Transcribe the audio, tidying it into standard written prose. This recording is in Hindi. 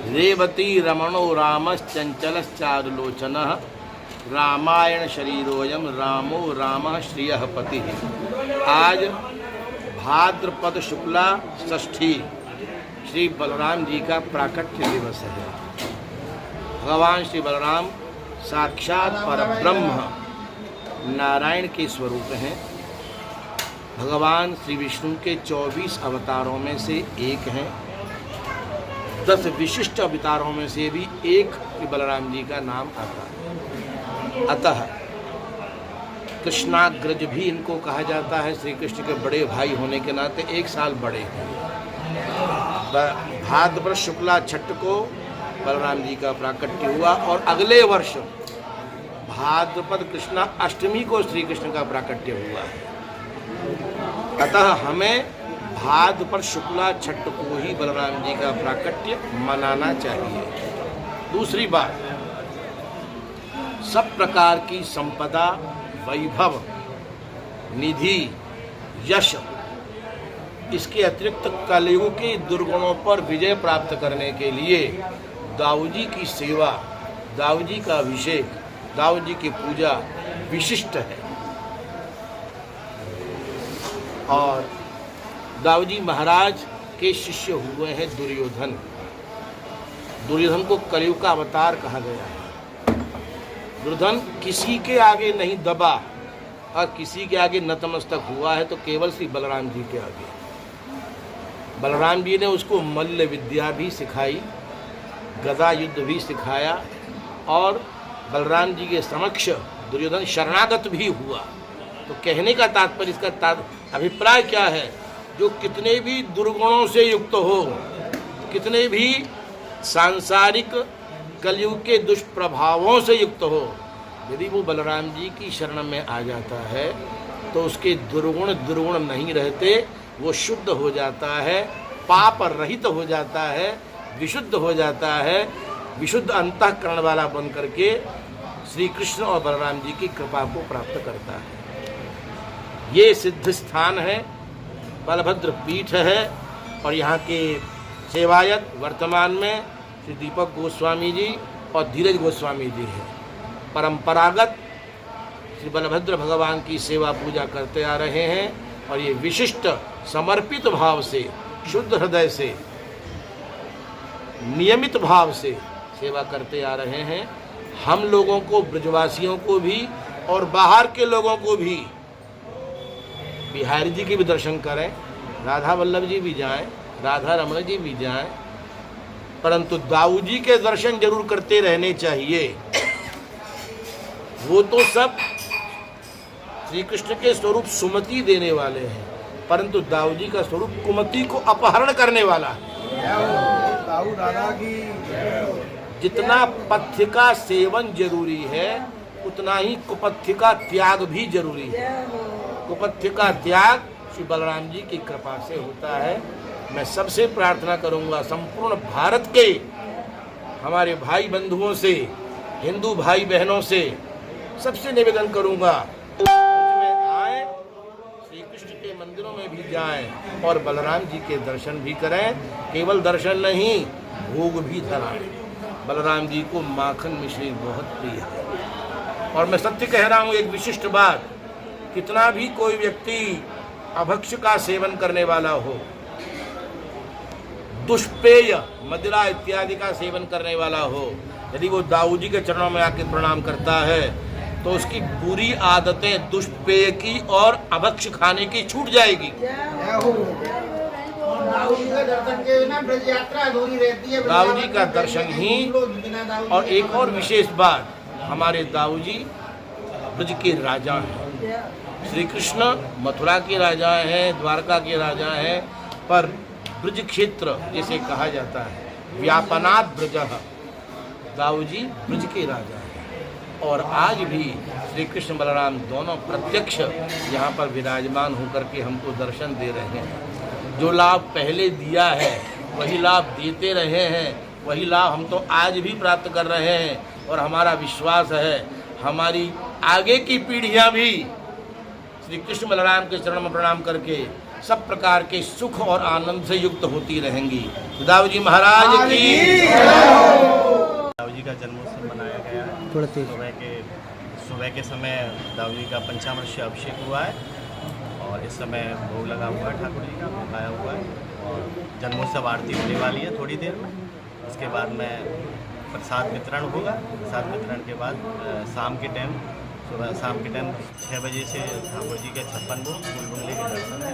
रेवती रमणो रामश्चंचलश्चारुलोचनः रामायण शरीरोयम रामो रामः श्रियः पतिः। आज भाद्रपद शुक्ला षष्ठी श्री बलराम जी का प्राकट्य दिवस है। भगवान श्री बलराम साक्षात परब्रह्म नारायण के स्वरूप हैं। भगवान श्री विष्णु के 24 अवतारों में से एक हैं। 10 विशिष्ट अवतारों में से भी एक श्री बलराम जी का नाम आता है। अतः कृष्णाग्रज भी इनको कहा जाता है। श्री कृष्ण के बड़े भाई होने के नाते 1 साल बड़े हैं। भाद्रपद शुक्ला छठ को बलराम जी का प्राकट्य हुआ और अगले वर्ष भाद्रपद कृष्णा अष्टमी को श्री कृष्ण का प्राकट्य हुआ है। अतः हमें भाद्रपद शुक्ला छठ को ही बलराम जी का प्राकट्य मनाना चाहिए। दूसरी बात, सब प्रकार की संपदा, वैभव, निधि, यश, इसके अतिरिक्त कलयुग के दुर्गुणों पर विजय प्राप्त करने के लिए दाऊजी की सेवा, दाऊजी का अभिषेक, दाऊजी की पूजा विशिष्ट है। और दाऊजी महाराज के शिष्य हुए हैं दुर्योधन। दुर्योधन को कलयुग का अवतार कहा गया है। दुर्योधन किसी के आगे नहीं दबा और किसी के आगे नतमस्तक हुआ है तो केवल श्री बलराम जी के आगे। बलराम जी ने उसको मल्ल विद्या भी सिखाई, गदा युद्ध भी सिखाया और बलराम जी के समक्ष दुर्योधन शरणागत भी हुआ। तो कहने का तात्पर्य, इसका अभिप्राय क्या है? जो कितने भी दुर्गुणों से युक्त हो, कितने भी सांसारिक कलयुग के दुष्प्रभावों से युक्त हो, यदि वो बलराम जी की शरण में आ जाता है तो उसके दुर्गुण नहीं रहते, वो शुद्ध हो जाता है, पाप रहित हो जाता है, विशुद्ध हो जाता है, विशुद्ध अंतःकरण वाला बन करके श्री कृष्ण और बलराम जी की कृपा को प्राप्त करता है। ये सिद्ध स्थान है, बलभद्र पीठ है और यहाँ के सेवायत वर्तमान में श्री दीपक गोस्वामी जी और धीरज गोस्वामी जी हैं। परंपरागत श्री बलभद्र भगवान की सेवा पूजा करते आ रहे हैं और ये विशिष्ट समर्पित भाव से, शुद्ध हृदय से, नियमित भाव से सेवा करते आ रहे हैं। हम लोगों को, ब्रजवासियों को भी और बाहर के लोगों को भी, बिहारी जी के भी दर्शन करें, राधा वल्लभ जी भी जाएं, राधा रमण जी भी जाएं, परंतु दाऊजी के दर्शन जरूर करते रहने चाहिए। वो तो सब श्री कृष्ण के स्वरूप सुमति देने वाले हैं, परंतु दाऊजी का स्वरूप कुमति को अपहरण करने वाला है। जितना पथ्य का सेवन जरूरी है उतना ही कुपथ्य का त्याग भी जरूरी है। कुपथ्य का त्याग श्री बलराम जी की कृपा से होता है। मैं सबसे प्रार्थना करूंगा, संपूर्ण भारत के हमारे भाई बंधुओं से, हिंदू भाई बहनों से सबसे निवेदन करूंगा, में आए, श्री कृष्ण के मंदिरों में भी जाएं और बलराम जी के दर्शन भी करें। केवल दर्शन नहीं, भोग भी धराएं। बलराम जी को माखन मिश्री बहुत प्रिय है। और मैं सत्य कह रहा हूँ, एक विशिष्ट बात, कितना भी कोई व्यक्ति अभक्ष्य का सेवन करने वाला हो, दुष्पेय मदिरा इत्यादि का सेवन करने वाला हो, यदि वो दाऊजी के चरणों में आके प्रणाम करता है तो उसकी बुरी आदतें दुष्पेय की और अभक्ष्य खाने की छूट जाएगी। दाऊजी का दर्शन ही। और एक और विशेष बात, हमारे दाऊजी ब्रज के राजा हैं। श्री कृष्ण मथुरा के राजा हैं, द्वारका के राजा हैं, पर ब्रज क्षेत्र जिसे कहा जाता है, व्यापनात् ब्रजः, दाऊजी ब्रज के राजा हैं। और आज भी श्री कृष्ण बलराम दोनों प्रत्यक्ष यहाँ पर विराजमान होकर के हमको दर्शन दे रहे हैं। जो लाभ पहले दिया है वही लाभ देते रहे हैं, वही लाभ हम तो आज भी प्राप्त कर रहे हैं। और हमारा विश्वास है हमारी आगे की पीढ़ियाँ भी श्री कृष्ण बलराम के चरण में प्रणाम करके सब प्रकार के सुख और आनंद से युक्त होती रहेंगी। दाऊ जी महाराज की दाऊ जी का जन्मोत्सव मनाया गया है। सुबह के समय दाऊ जी का पंचामृत अभिषेक हुआ है और इस समय भोग लगा हुआ है, ठाकुर जी का भोग आया हुआ है और जन्मोत्सव आरती होने वाली है थोड़ी देर में। उसके बाद में प्रसाद वितरण होगा। प्रसाद वितरण के बाद शाम के टाइम 6 बजे से ठाकुर जी के 56 भोग फूल बुंदे के दर्शन है।